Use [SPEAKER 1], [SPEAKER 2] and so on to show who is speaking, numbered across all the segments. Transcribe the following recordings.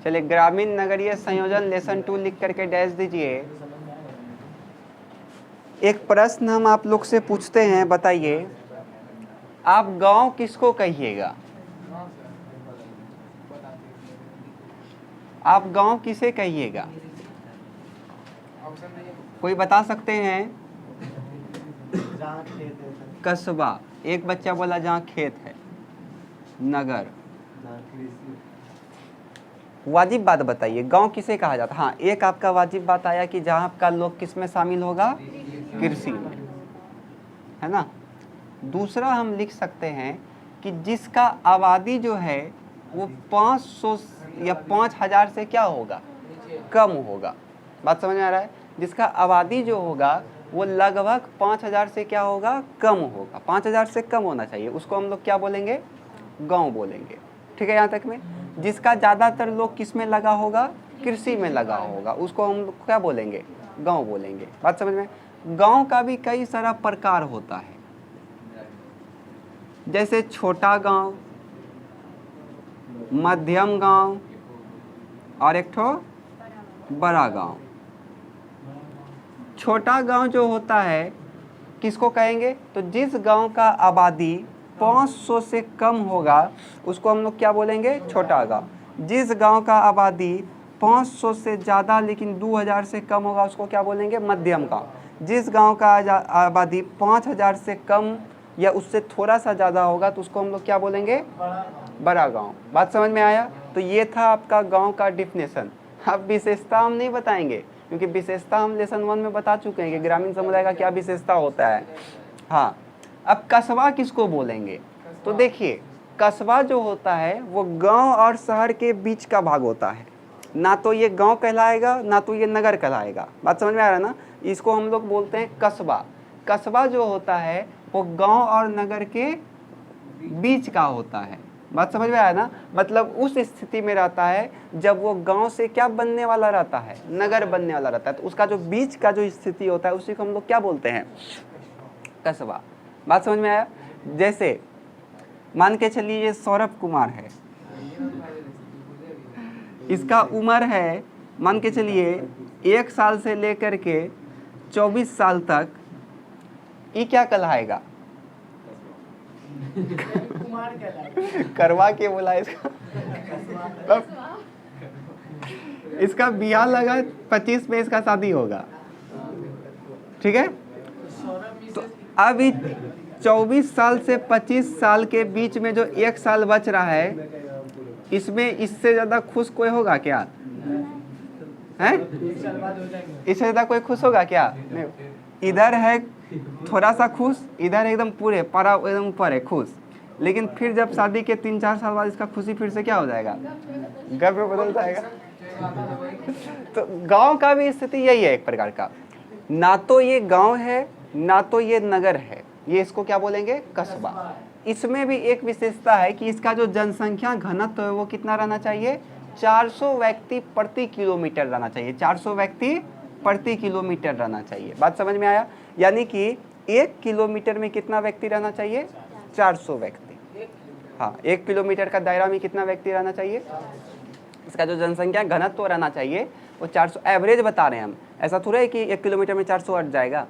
[SPEAKER 1] चलिए, ग्रामीण नगरीय संयोजन लेसन 2 लिख करके डैश दीजिए। एक प्रश्न हम आप लोग से पूछते हैं, बताइए आप गांव किसको कहिएगा? आप गांव किसे कहिएगा? कोई बता सकते हैं? कस्बा, एक बच्चा बोला जहाँ खेत है। नगर, वाजिब बात बताइए, गांव किसे कहा जाता है? हाँ, एक आपका वाजिब बात आया कि जहाँ आपका लोग किस में शामिल होगा? कृषि में, है ना। दूसरा हम लिख सकते हैं कि जिसका आबादी जो है वो 500 या 5000 से क्या होगा? कम होगा। बात समझ में आ रहा है? जिसका आबादी जो होगा वो लगभग 5000 से क्या होगा? कम होगा। 5000 से कम होना चाहिए, उसको हम लोग क्या बोलेंगे? गांव बोलेंगे। ठीक है यहाँ तक में। जिसका ज़्यादातर लोग किस में लगा होगा? कृषि में लगा होगा, उसको हम लोग क्या बोलेंगे? गांव बोलेंगे। बात समझ में? गांव का भी कई सारा प्रकार होता है, जैसे छोटा गांव, मध्यम गांव और एक ठो बड़ा गांव। छोटा गांव जो होता है किसको कहेंगे? तो जिस गांव का आबादी 500 से कम होगा उसको हम लोग क्या बोलेंगे? छोटा गांव। जिस गांव का आबादी 500 से ज़्यादा लेकिन 2000 से कम होगा उसको क्या बोलेंगे? मध्यम गांव। जिस गांव का आबादी 5000 से कम या उससे थोड़ा सा ज़्यादा होगा तो उसको हम लोग क्या बोलेंगे? बड़ा गांव। बात समझ में आया? तो ये था आपका गांव का डिफिनेशन। अब विशेषता हम नहीं बताएंगे क्योंकि विशेषता हम लेसन 1 में बता चुके हैं कि ग्रामीण समुदाय का क्या विशेषता होता है। हाँ, अब कस्बा किसको बोलेंगे? तो देखिए, कस्बा जो होता है वो गांव और शहर के बीच का भाग होता है। ना तो ये गांव कहलाएगा ना तो ये नगर कहलाएगा। बात समझ में आ रहा है ना? इसको हम लोग बोलते हैं कस्बा। कस्बा जो होता है वो गांव और नगर के बीच का होता है। बात समझ में आया ना? मतलब उस स्थिति में रहता है जब वो गांव से क्या बनने वाला रहता है? नगर बनने वाला रहता है। तो उसका जो बीच का जो स्थिति होता है उसी को हम लोग क्या बोलते हैं? कस्बा। बात समझ में आया? जैसे मान के चलिए ये सौरभ कुमार है, इसका उम्र है मान के चलिए 1 साल से लेकर के 24 साल तक, ये क्या कहलाएगा? करवा के बोला इसका। इसका बियाह लगा 25 में इसका शादी होगा। ठीक है, तो अब 24 साल से 25 साल के बीच में जो 1 साल बच रहा है इसमें इससे ज्यादा खुश कोई होगा क्या? है? इससे ज्यादा कोई खुश होगा क्या? नहीं। इधर है थोड़ा सा खुश, इधर एकदम पूरे परा एकदम ऊपर है खुश, लेकिन फिर जब शादी के 3-4 साल बाद इसका खुशी फिर से क्या हो जाएगा? घर पे बदल जाएगा। तो गांव का भी स्थिति यही है एक प्रकार का। ना तो ये गांव है ना तो ये नगर है, ये इसको क्या बोलेंगे? कस्बा। इसमें भी एक विशेषता है कि इसका जो जनसंख्या घनत्व है वो कितना रहना चाहिए? 400 व्यक्ति प्रति किलोमीटर रहना चाहिए। 400 व्यक्ति प्रति किलोमीटर रहना चाहिए। बात समझ में आया? यानी कि 1 किलोमीटर में कितना व्यक्ति रहना चाहिए? 400 व्यक्ति। हाँ, 1 किलोमीटर का दायरा में कितना व्यक्ति रहना चाहिए? इसका जो जनसंख्या घनत्व रहना चाहिए वो 400। एवरेज बता रहे हैं हम, ऐसा थोड़ा है कि 1 किलोमीटर में 400 अट जाएगा।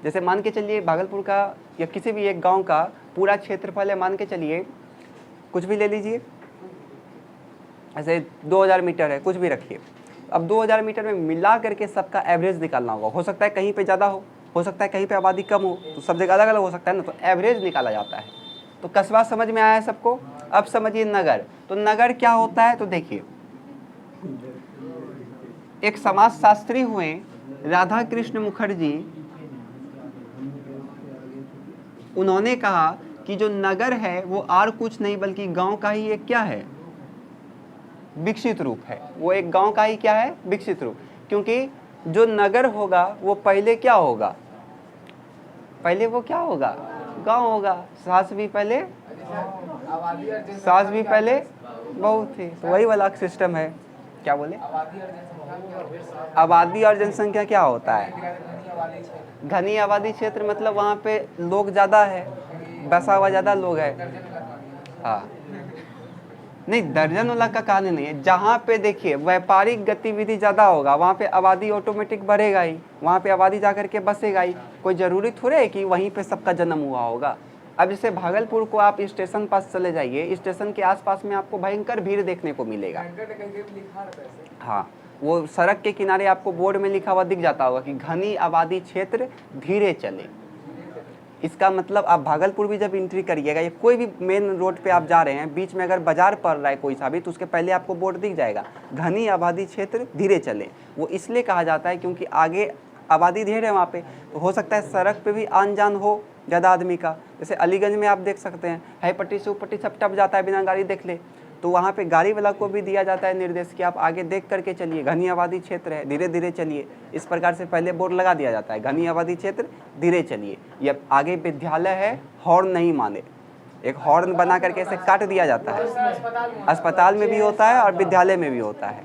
[SPEAKER 1] जैसे मान के चलिए भागलपुर का या किसी भी एक गांव का पूरा क्षेत्रफल है, मान के चलिए कुछ भी ले लीजिए, ऐसे 2000 मीटर है, कुछ भी रखिए। अब 2000 मीटर में मिला करके सबका एवरेज निकालना होगा। हो सकता है कहीं पे ज़्यादा हो सकता है कहीं पे आबादी कम हो, तो सब जगह अलग अलग हो सकता है ना, तो एवरेज निकाला जाता है। तो कस्बा समझ में आया है सबको? अब समझिए नगर। तो नगर क्या होता है? तो देखिए, एक समाजशास्त्री हुए राधा कृष्ण मुखर्जी, उन्होंने कहा कि जो नगर है वो और कुछ नहीं बल्कि गांव का ही एक क्या है? विकसित रूप है। वो एक गांव का ही क्या है? विकसित रूप। क्योंकि जो नगर होगा वो पहले क्या होगा? पहले वो क्या होगा? गांव होगा। सास भी पहले बहुत थी, तो वही वाला सिस्टम है। क्या बोले? आबादी और जनसंख्या क्या होता है? घनी आबादी क्षेत्र, मतलब वहाँ पे लोग ज़्यादा है, बसा हुआ ज़्यादा लोग है। हाँ, नहीं, दर्जनों लाख का कहानी नहीं है। जहाँ पे देखिए व्यापारिक गतिविधि ज़्यादा होगा वहाँ पे आबादी ऑटोमेटिक बढ़ेगा ही, वहाँ पे आबादी जा करके बसेगा ही। कोई ज़रूरी थोड़े है कि वहीं पे सबका जन्म हुआ होगा। अब जैसे भागलपुर को आप स्टेशन पास चले जाइए, स्टेशन के आसपास में आपको भयंकर भीड़ देखने को मिलेगा। हाँ, वो सड़क के किनारे आपको बोर्ड में लिखा हुआ दिख जाता होगा कि घनी आबादी क्षेत्र, धीरे चले। इसका मतलब आप भागलपुर भी जब एंट्री करिएगा या कोई भी मेन रोड पे आप जा रहे हैं, बीच में अगर बाजार पड़ रहा है कोई सा भी, तो उसके पहले आपको बोर्ड दिख जाएगा घनी आबादी क्षेत्र, धीरे चले। वो इसलिए कहा जाता है क्योंकि आगे आबादी ढेर है वहाँ पे, तो हो सकता है सड़क पे भी आन जान हो ज़्यादा आदमी का। जैसे अलीगंज में आप देख सकते हैं, है पट्टी से ऊपट्टी सब टप जाता है बिना गाड़ी देख ले, तो वहाँ पे गाड़ी वाला को भी दिया जाता है निर्देश कि आप आगे देख करके चलिए, घनी आबादी क्षेत्र है, धीरे धीरे चलिए। इस प्रकार से पहले बोर्ड लगा दिया जाता है, घनी आबादी क्षेत्र, धीरे चलिए। या आगे विद्यालय है, हॉर्न नहीं माने, एक हॉर्न बना करके इसे काट दिया जाता है। अस्पताल में भी होता है और विद्यालय में भी होता है।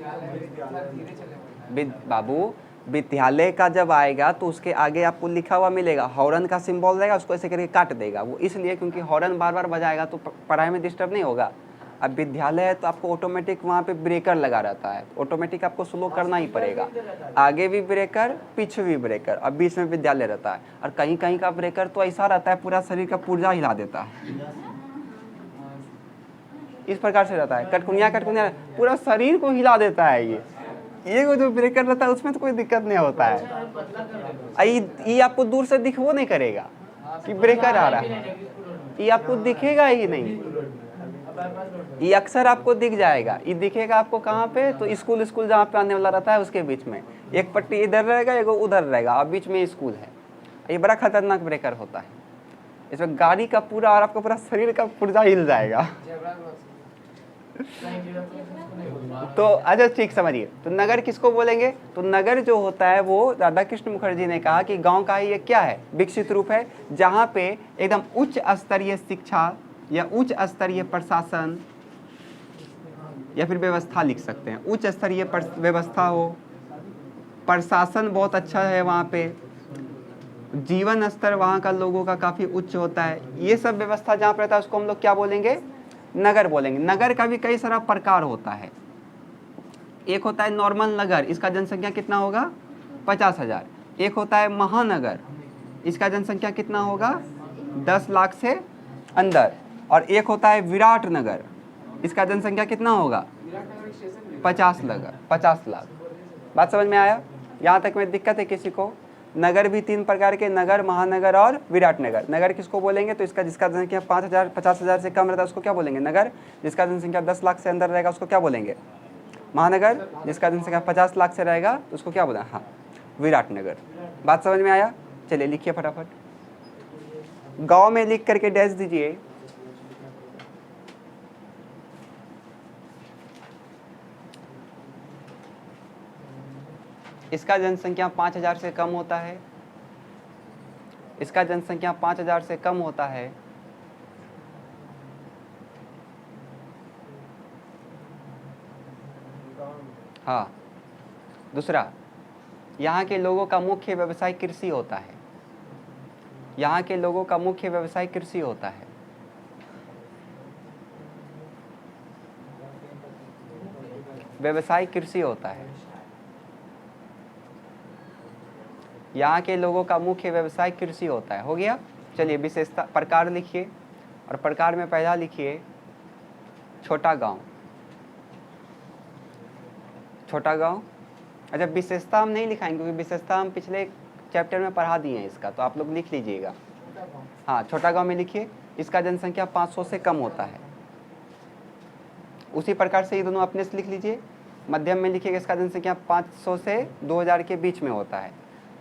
[SPEAKER 1] बाबू, विद्यालय का जब आएगा तो उसके आगे आपको लिखा हुआ मिलेगा, हॉर्न का सिंबल रहेगा, उसको ऐसे करके काट देगा। वो इसलिए क्योंकि हॉर्न बार बार बजाएगा तो पढ़ाई में डिस्टर्ब नहीं होगा। अब विद्यालय है तो आपको ऑटोमेटिक वहाँ पे ब्रेकर लगा रहता है, ऑटोमेटिक आपको स्लो करना ही पड़ेगा। आगे भी ब्रेकर, पीछे भी ब्रेकर, अब बीच में विद्यालय रहता है। और कहीं कहीं का ब्रेकर तो ऐसा रहता है पूरा शरीर का पुर्जा हिला देता है, इस प्रकार से रहता है। कटकुनिया कटकुनिया पूरा शरीर को हिला देता है। ये जो ब्रेकर रहता है उसमें तो कोई दिक्कत नहीं होता है। ये आपको दूर से दिखो नहीं करेगा कि ब्रेकर आ रहा है, ये आपको दिखेगा ही नहीं। ये अक्सर आपको दिख जाएगा, ये दिखेगा आपको कहाँ पे, तो स्कूल जहाँ पे आने वाला रहता है उसके बीच में एक पट्टी इधर रहेगा, एक उधर रहेगा, और बीच में स्कूल है। ये बड़ा खतरनाक ब्रेकर होता है, इसमें गाड़ी का पूरा और आपका पूरा शरीर का पुर्जा हिल जाएगा। तो अच्छा ठीक समझिए, तो नगर किसको बोलेंगे? तो नगर जो होता है वो राधा कृष्ण मुखर्जी ने कहा कि गांव का ये क्या है, विकसित रूप है, जहाँ पे एकदम उच्च स्तरीय शिक्षा या उच्च स्तरीय प्रशासन या फिर व्यवस्था लिख सकते हैं, उच्च स्तरीय व्यवस्था हो, प्रशासन बहुत अच्छा है वहाँ पे, जीवन स्तर वहाँ का लोगों का काफ़ी उच्च होता है। ये सब व्यवस्था जहाँ पर रहता है उसको हम लोग क्या बोलेंगे? नगर बोलेंगे। नगर का भी कई सारा प्रकार होता है। एक होता है नॉर्मल नगर, इसका जनसंख्या कितना होगा? 50,000। एक होता है महानगर, इसका जनसंख्या कितना होगा? 10 लाख से अंदर। और एक होता है विराट नगर, इसका जनसंख्या कितना होगा? 50 लाख। बात समझ में आया? यहाँ तक में दिक्कत है किसी को? नगर भी 3 प्रकार के, नगर, महानगर और विराट नगर। नगर किसको बोलेंगे? तो जिसका जनसंख्या 50,000 से कम रहता है उसको क्या बोलेंगे? नगर। जिसका जनसंख्या 10 लाख से अंदर रहेगा उसको क्या बोलेंगे? महानगर। जिसका जनसंख्या 50 लाख से रहेगा उसको क्या बोलेंगे? हाँ, विराट नगर। बात समझ में आया? चलिए लिखिए फटाफट, गाँव में लिख करके डैश दीजिए। इसका जनसंख्या 5,000 से कम होता है, इसका जनसंख्या 5,000 से कम होता है। हाँ, दूसरा, यहाँ के लोगों का मुख्य व्यवसाय कृषि होता है, यहाँ के लोगों का मुख्य व्यवसाय कृषि होता है। व्यवसाय कृषि होता है, यहाँ के लोगों का मुख्य व्यवसाय कृषि होता है। हो गया? चलिए विशेषता प्रकार लिखिए, और प्रकार में पहला लिखिए छोटा गांव। छोटा गांव। अच्छा, विशेषता हम नहीं लिखाएंगे क्योंकि विशेषता हम पिछले चैप्टर में पढ़ा दिए हैं इसका, तो आप लोग लिख लीजिएगा। हाँ, छोटा गांव में लिखिए इसका जनसंख्या 500 से कम होता है। उसी प्रकार से ये दोनों अपने से लिख लीजिए। मध्यम में लिखिएगा इसका जनसंख्या 500 से 2000 के बीच में होता है,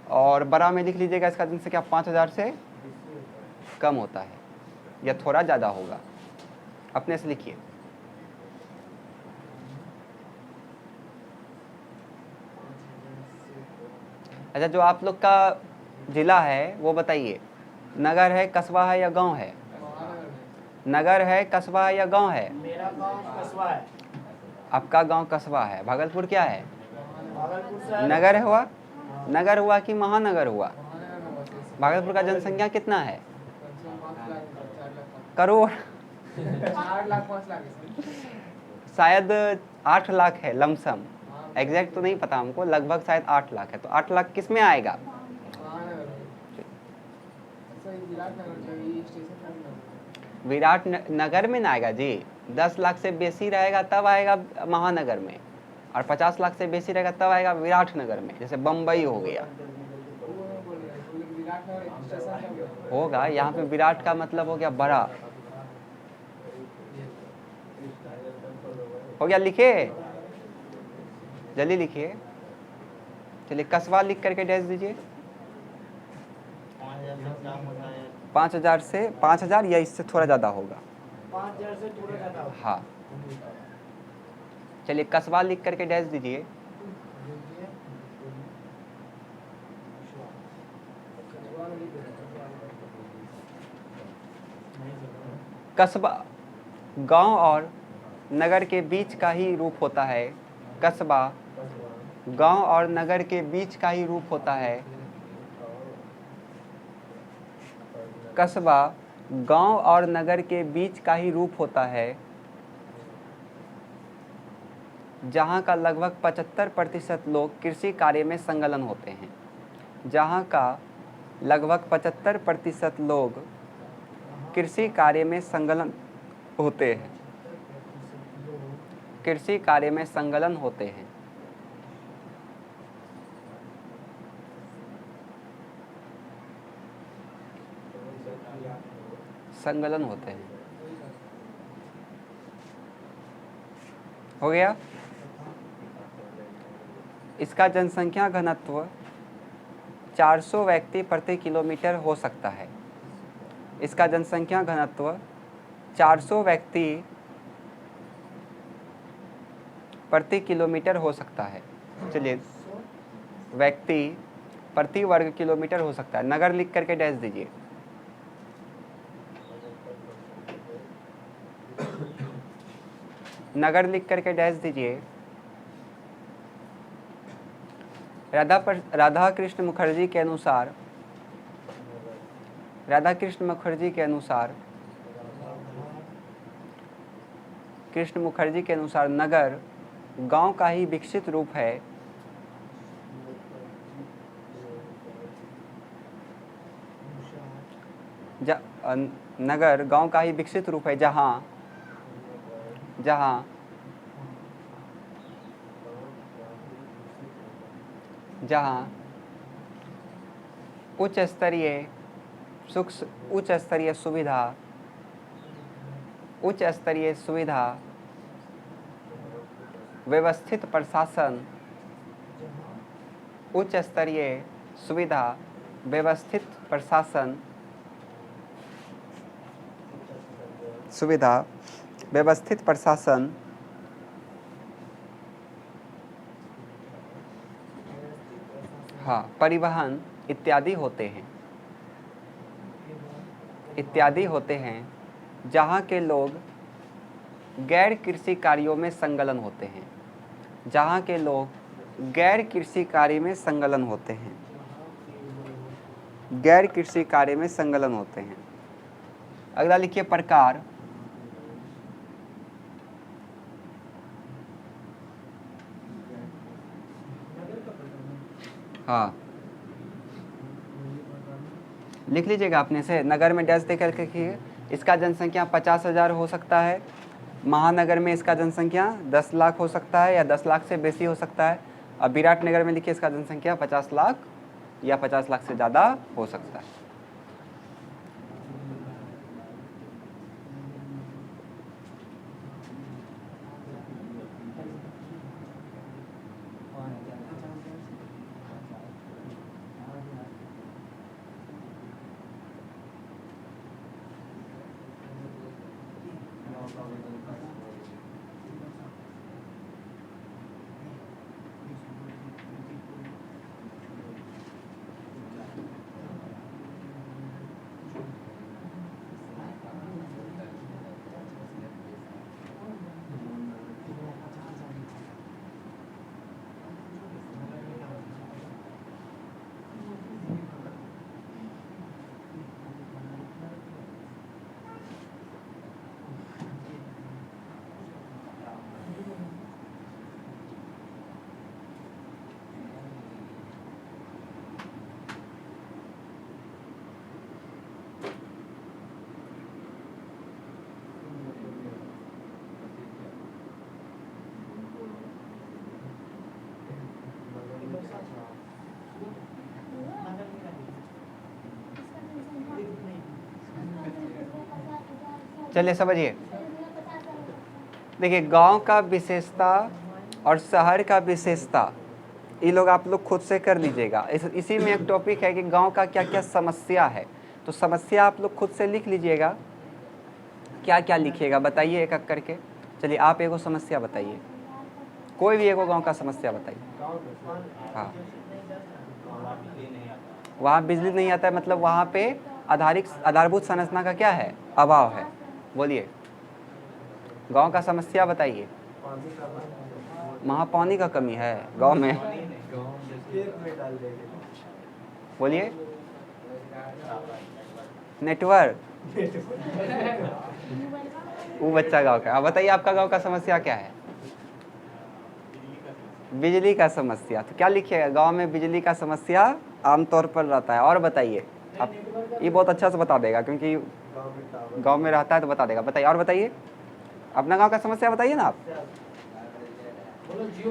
[SPEAKER 1] और बड़ा में लिख लीजिएगा इसका जनसंख्या 5,000 से कम होता है या थोड़ा ज़्यादा होगा। अपने से लिखिए। अच्छा, जो आप लोग का जिला है वो बताइए, नगर है, कस्बा है या गांव है? नगर है, कस्बा है या गांव है?
[SPEAKER 2] मेरा गांव कस्बा है।
[SPEAKER 1] आपका गांव कस्बा है। भागलपुर क्या है?
[SPEAKER 2] भागलपुर
[SPEAKER 1] नगर हुआ? नगर हुआ कि महानगर हुआ? भागलपुर का जनसंख्या कितना है? करोड़।
[SPEAKER 2] 4 लाख 5 लाख।
[SPEAKER 1] शायद 8 लाख है लमसम, एग्जैक्ट तो नहीं पता हमको, लगभग शायद 8 लाख है। तो 8 लाख किस में आएगा? विराट नगर में ना आएगा जी। 10 लाख से बेसी रहेगा तब आएगा महानगर में, और 50 लाख से बेसी रहेगा तब आएगा विराट नगर में। जैसे बम्बई हो गया, होगा यहाँ पे विराट का मतलब हो गया बड़ा। हो गया, लिखे जल्दी लिखिए। चलिए कस्बा लिख करके डैश दीजिए। 5000 से 5000 या इससे थोड़ा ज़्यादा होगा।
[SPEAKER 2] 5000 से थोड़ा ज़्यादा होगा।
[SPEAKER 1] हाँ, चलिए कस्बा लिख करके डैश दीजिए। कस्बा गांव और नगर के बीच का ही रूप होता है। कस्बा गांव और नगर के बीच का ही रूप होता है। कस्बा गांव और नगर के बीच का ही रूप होता है, जहां का लगभग 75% लोग कृषि कार्य में संलग्न होते हैं। जहां का लगभग 75% लोग कृषि कार्य में संलग्न होते हैं। कृषि कार्य में संलग्न होते हैं। संलग्न होते हैं। हो गया। इसका जनसंख्या घनत्व 400 व्यक्ति प्रति किलोमीटर हो सकता है। इसका जनसंख्या घनत्व 400 व्यक्ति प्रति किलोमीटर हो सकता है। चलिए, व्यक्ति प्रति वर्ग किलोमीटर हो सकता है। नगर लिख करके डैश दीजिए। नगर लिख करके डैश दीजिए। राधा कृष्ण मुखर्जी के अनुसार कृष्ण मुखर्जी के अनुसार नगर गांव का ही विकसित रूप है। नगर गांव का ही विकसित रूप है जहां उच्च स्तरीय सुविधा, व्यवस्थित प्रशासन, हाँ, परिवहन इत्यादि होते हैं जहाँ के लोग गैर कृषि कार्यों में संलग्न होते हैं। गैर कृषि कार्य में संलग्न होते हैं। अगला लिखिए प्रकार। हाँ, लिख लीजिएगा अपने से। नगर में डैश देकर लिखिए। इसका जनसंख्या 50,000 हो सकता है। महानगर में इसका जनसंख्या 10 लाख हो सकता है या 10 लाख से बेसी हो सकता है। अब विराट नगर में लिखिए इसका जनसंख्या 50 लाख या 50 लाख से ज़्यादा हो सकता है। चलिए समझिए, देखिए गांव का विशेषता और शहर का विशेषता ये लोग आप लोग खुद से कर लीजिएगा। इसी में एक टॉपिक है कि गांव का क्या क्या समस्या है, तो समस्या आप लोग खुद से लिख लीजिएगा। क्या क्या लिखिएगा बताइए एक एक करके। चलिए आप एगो समस्या बताइए, कोई भी एगो गांव का समस्या बताइए। हाँ, वहाँ बिजली नहीं आता है, मतलब वहाँ पे आधारभूत संरचना का क्या है, अभाव है। बोलिए गांव का समस्या बताइए। वहाँ पानी का कमी है गांव में। बोलिए नेटवर्क। वो बच्चा गांव का। अब बताइए आपका गांव का समस्या क्या है। बिजली का समस्या। तो क्या लिखिएगा, गांव में बिजली का समस्या आमतौर पर रहता है। और बताइए आप, ये बहुत अच्छा से बता देगा क्योंकि गांव में रहता है तो बता देगा। बताइए और बताइए अपना गांव का समस्या बताइए ना आप।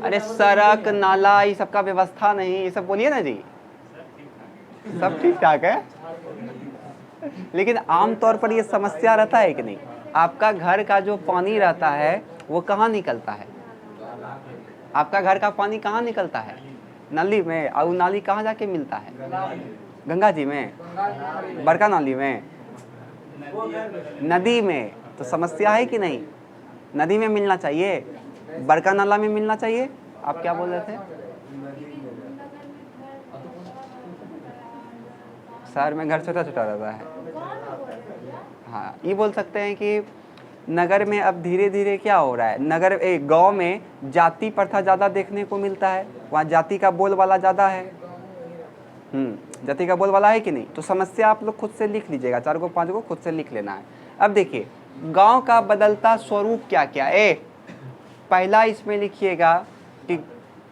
[SPEAKER 1] अरे सड़क नाला ये सबका व्यवस्था नहीं, ये सब बोलिए ना जी। सब ठीक ठाक है, लेकिन आमतौर पर ये समस्या रहता है कि नहीं। आपका घर का जो पानी रहता है वो कहाँ निकलता है, आपका घर का पानी कहाँ निकलता है, नली में। और वो नाली कहाँ जाके मिलता है, गंगा जी में, बड़का नाली में, नदी में। तो समस्या है कि नहीं, नदी में मिलना चाहिए, बड़का नाला में मिलना चाहिए। आप क्या बोल रहे थे, शहर में घर छोटा छोटा रहता है। हाँ, ये बोल सकते हैं कि नगर में अब धीरे धीरे क्या हो रहा है, गांव में जाति प्रथा ज़्यादा देखने को मिलता है, वहाँ जाति का बोलबाला ज़्यादा है। जाति का बोलबाला है कि नहीं। तो समस्या आप लोग खुद से लिख लीजिएगा, 4 को 5 को खुद से लिख लेना है। अब देखिए गांव का बदलता स्वरूप क्या क्या है। पहला इसमें लिखिएगा कि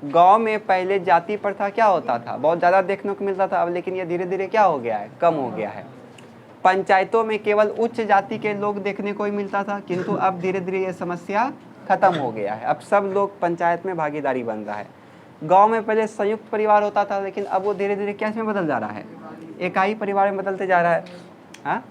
[SPEAKER 1] गांव में पहले जाति प्रथा क्या होता था, बहुत ज़्यादा देखने को मिलता था। अब लेकिन ये धीरे धीरे क्या हो गया है, कम हो गया है। पंचायतों में केवल उच्च जाति के लोग देखने को ही मिलता था, किंतु अब धीरे धीरे ये समस्या खत्म हो गया है। अब सब लोग पंचायत में भागीदारी बन रहा है। गांव में पहले संयुक्त परिवार होता था, लेकिन अब वो धीरे धीरे क्या में बदल जा रहा है, इकाई परिवार में बदलते जा रहा है। हाँ,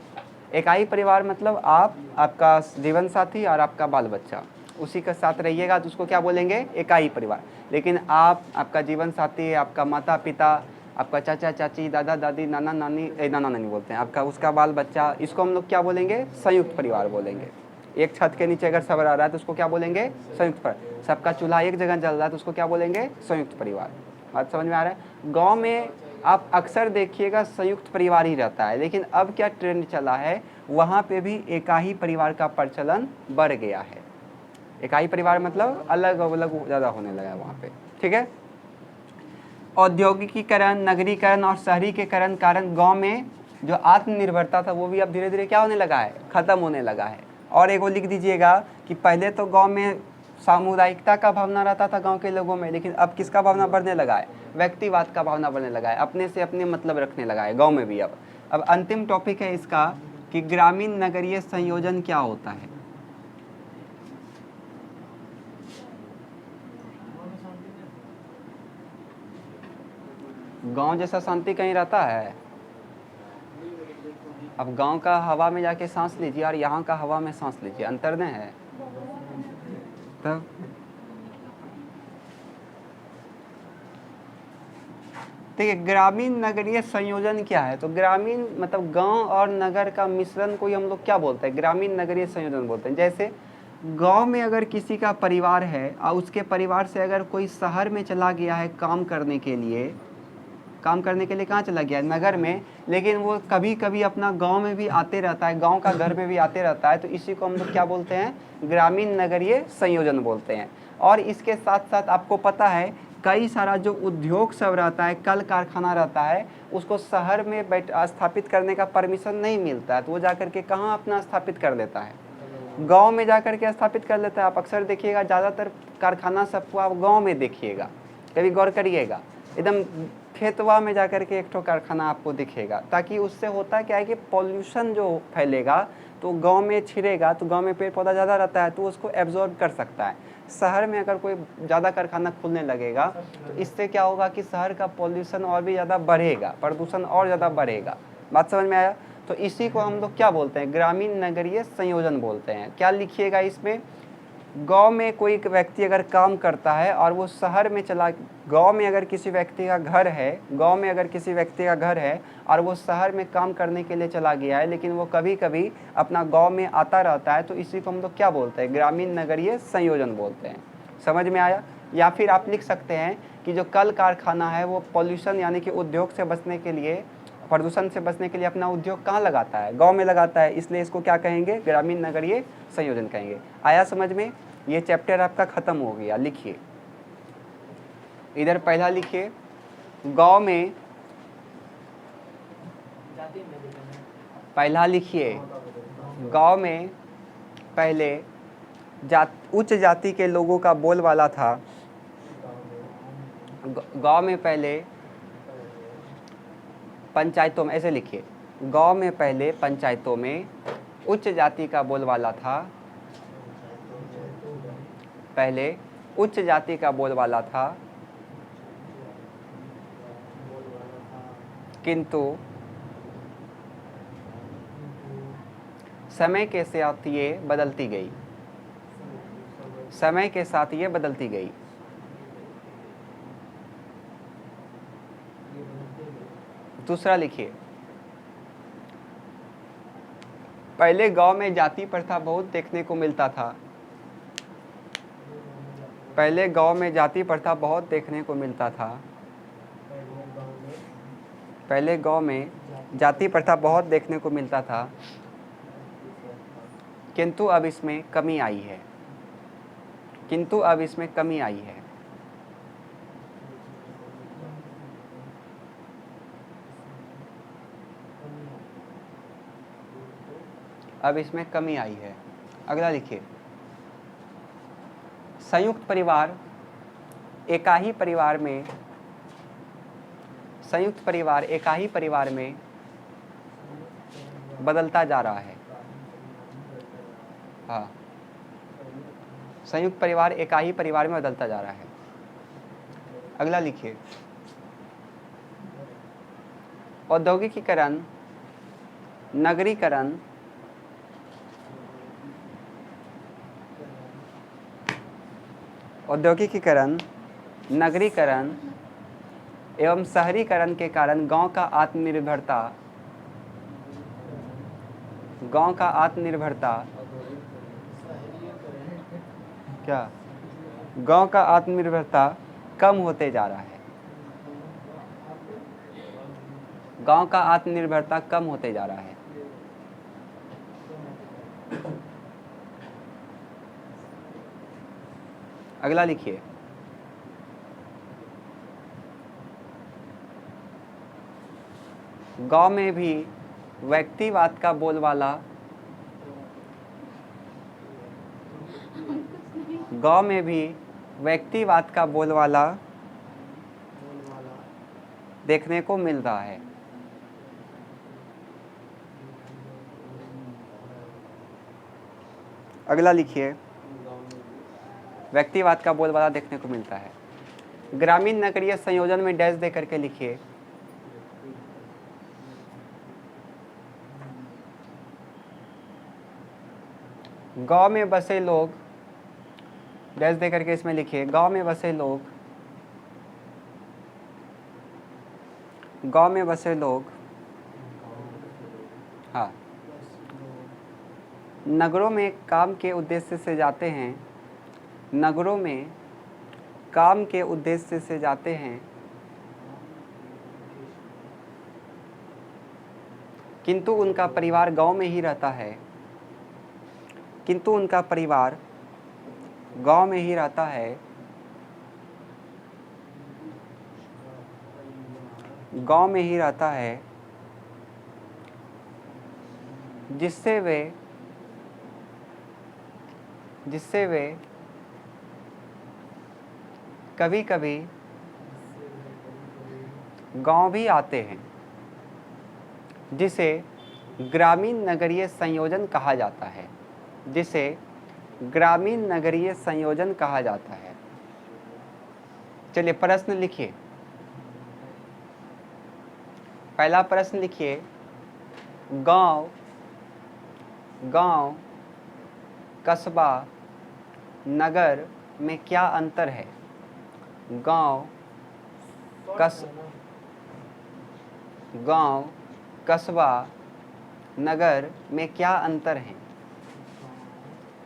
[SPEAKER 1] इकाई परिवार मतलब आप, आपका जीवन साथी और आपका बाल बच्चा उसी के साथ रहिएगा तो उसको क्या बोलेंगे, इकाई परिवार। लेकिन आप, आपका जीवन साथी, आपका माता पिता, आपका चाचा चाची, दादा दादी, नाना नानी, नाना नानी बोलते हैं, आपका उसका बाल बच्चा, इसको हम लोग क्या बोलेंगे, संयुक्त परिवार बोलेंगे। एक छत के नीचे अगर सब रह रहा है तो उसको क्या बोलेंगे, संयुक्त परिवार। सबका चूल्हा एक जगह जल रहा है तो उसको क्या बोलेंगे, संयुक्त परिवार। बात समझ में आ रहा है। गाँव में आप अक्सर देखिएगा संयुक्त परिवार ही रहता है, लेकिन अब क्या ट्रेंड चला है, वहाँ पे भी इकाई परिवार का प्रचलन बढ़ गया है। इकाई परिवार मतलब अलग अलग ज़्यादा होने लगा है वहाँ पे। ठीक है। औद्योगिकीकरण, नगरीकरण और शहरीकरण कारण गांव में जो आत्मनिर्भरता था वो भी अब धीरे धीरे क्या होने लगा है, खत्म होने लगा है। और एगो लिख दीजिएगा कि पहले तो गांव में सामुदायिकता का भावना रहता था गांव के लोगों में, लेकिन अब किसका भावना बढ़ने लगा है, व्यक्तिवाद का भावना बढ़ने लगा है, अपने से अपने मतलब रखने लगा है गाँव में भी। अब अंतिम टॉपिक है इसका कि ग्रामीण नगरीय संयोजन क्या होता है। गांव जैसा शांति कहीं रहता है। अब गांव का हवा में जाके सांस लीजिए और यहाँ का हवा में सांस लीजिए, अंतर नहीं है। तब देखिए ग्रामीण नगरीय संयोजन क्या है, तो ग्रामीण मतलब गांव और नगर का मिश्रण को ही हम लोग क्या बोलते हैं, ग्रामीण नगरीय संयोजन बोलते हैं। जैसे गांव में अगर किसी का परिवार है और उसके परिवार से अगर कोई शहर में चला गया है काम करने के लिए कहाँ चला गया है, नगर में, लेकिन वो कभी कभी अपना गांव में भी आते रहता है, गांव का घर में भी आते रहता है, तो इसी को हम लोग क्या बोलते हैं, ग्रामीण नगरीय संयोजन बोलते हैं। और इसके साथ साथ आपको पता है कई सारा जो उद्योग सब रहता है, कल कारखाना रहता है, उसको शहर में स्थापित करने का परमिशन नहीं मिलता है, तो वो जाकर के कहाँ अपना स्थापित कर लेता है, गांव में जाकर के स्थापित कर लेता है। आप अक्सर देखिएगा ज़्यादातर कारखाना सबको आप गांव में देखिएगा, कभी गौर करिएगा, एकदम खेतवा में जाकर के एक ठो कारखाना आपको दिखेगा, ताकि उससे होता क्या है कि पॉल्यूशन जो फैलेगा तो गांव में छिड़ेगा, तो गांव में पेड़ पौधा ज़्यादा रहता है तो उसको एब्जॉर्ब कर सकता है। शहर में अगर कोई ज़्यादा कारखाना खुलने लगेगा तो इससे क्या होगा कि शहर का पॉल्यूशन और भी ज़्यादा बढ़ेगा, प्रदूषण और ज़्यादा बढ़ेगा। बात समझ में आया। तो इसी को हम लोग क्या बोलते हैं, ग्रामीण नगरीय संयोजन बोलते हैं। क्या लिखिएगा इसमें, गांव में कोई व्यक्ति अगर काम करता है और वो शहर में चला, गांव में अगर किसी व्यक्ति का घर है, गांव में अगर किसी व्यक्ति का घर है और वो शहर में काम करने के लिए चला गया है, लेकिन वो कभी कभी अपना गांव में आता रहता है, तो इसी को हम लोग क्या बोलते हैं, ग्रामीण नगरीय संयोजन बोलते हैं। समझ में आया। या फिर आप लिख सकते हैं कि जो कल कारखाना है वो पॉल्यूशन यानी कि उद्योग से बचने के लिए, प्रदूषण से बचने के लिए अपना उद्योग कहाँ लगाता है, गांव में लगाता है, इसलिए इसको क्या कहेंगे, ग्रामीण नगरीय संयोजन कहेंगे। आया समझ में। ये चैप्टर आपका खत्म हो गया। लिखिए इधर पहला लिखिए, गांव में, पहला लिखिए, गांव में पहले उच्च जाति के लोगों का बोलबाला था। गांव में पहले पंचायतों में, ऐसे लिखिए, गांव में पहले पंचायतों में उच्च जाति का बोलबाला था, पहले उच्च जाति का बोलबाला था, किंतु समय के साथ ये बदलती गई, समय के साथ ये बदलती गई। दूसरा लिखिए, पहले गांव में जाति प्रथा बहुत देखने को मिलता था, पहले गांव में जाति प्रथा बहुत देखने को मिलता था, पहले गांव में जाति प्रथा बहुत देखने को मिलता था, किंतु अब इसमें कमी आई है, किंतु अब इसमें कमी आई है। अब इसमें कमी आई है। अगला लिखिए, संयुक्त परिवार एकाही परिवार में, संयुक्त परिवार एकाही परिवार में बदलता जा रहा है। हाँ, संयुक्त परिवार एकाही परिवार में बदलता जा रहा है। अगला लिखिए, औद्योगिकीकरण, नगरीकरण, औद्योगिकीकरण, नगरीकरण एवं शहरीकरण के कारण गांव का आत्मनिर्भरता, गांव का आत्मनिर्भरता, क्या, गांव का आत्मनिर्भरता कम होते जा रहा है, गांव का आत्मनिर्भरता कम होते जा रहा है। अगला लिखिए, गांव में भी व्यक्तिवाद का बोलबाला, गांव में भी व्यक्तिवाद का बोलबाला देखने को मिल रहा है। अगला लिखिए, व्यक्तिवाद का बोलबाला देखने को मिलता है। ग्रामीण नगरीय संयोजन में डैश दे करके लिखिए, गांव में बसे लोग, डैश दे करके इसमें लिखिए, गांव में बसे लोग, गांव में बसे लोग, हाँ, नगरों में काम के उद्देश्य से जाते हैं, नगरों में काम के उद्देश्य से जाते हैं, किंतु उनका परिवार गांव में ही रहता है, किंतु उनका परिवार गांव में ही रहता है, गांव में ही रहता है, जिससे वे कभी कभी गांव भी आते हैं, जिसे ग्रामीण नगरीय संयोजन कहा जाता है, जिसे ग्रामीण नगरीय संयोजन कहा जाता है। चलिए प्रश्न लिखिए, पहला प्रश्न लिखिए, गांव, गांव, कस्बा, नगर में क्या अंतर है? गांव, गांव, कस्बा, नगर में क्या अंतर है?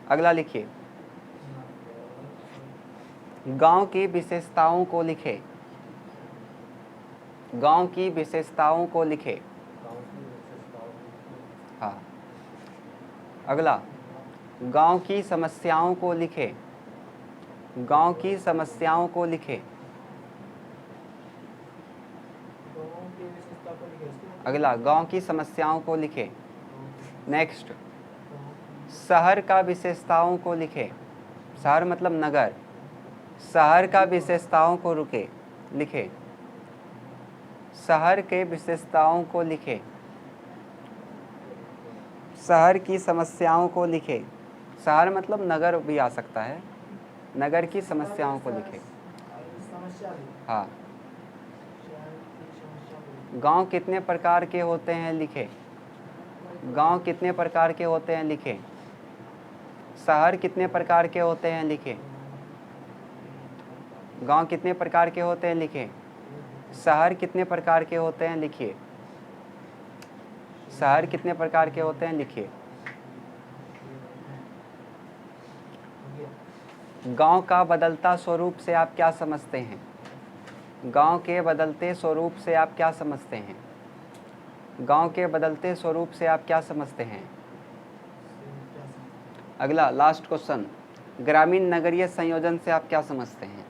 [SPEAKER 1] अगला लिखिए, गांव की विशेषताओं को लिखें। गांव की विशेषताओं को लिखें। हाँ। अगला, गांव की समस्याओं को लिखें। गांव की समस्याओं को लिखें। अगला, गांव की समस्याओं को लिखें। नेक्स्ट, शहर का विशेषताओं को लिखें। शहर मतलब नगर। शहर का विशेषताओं को लिखें। शहर के विशेषताओं को लिखें। शहर की समस्याओं को लिखें। शहर मतलब नगर भी आ सकता है। नगर की समस्याओं को लिखें। हाँ। गांव कितने प्रकार के होते हैं लिखें। गांव कितने प्रकार के होते हैं लिखें। शहर कितने प्रकार के होते हैं लिखें। गांव कितने प्रकार के होते हैं लिखें। शहर कितने प्रकार के होते हैं लिखिए। शहर कितने प्रकार के होते हैं लिखिए। गांव का बदलता स्वरूप से आप क्या समझते हैं? गांव के बदलते स्वरूप से आप क्या समझते हैं? गांव के बदलते स्वरूप से आप क्या समझते हैं? अगला लास्ट क्वेश्चन, ग्रामीण नगरीय संयोजन से आप क्या समझते हैं?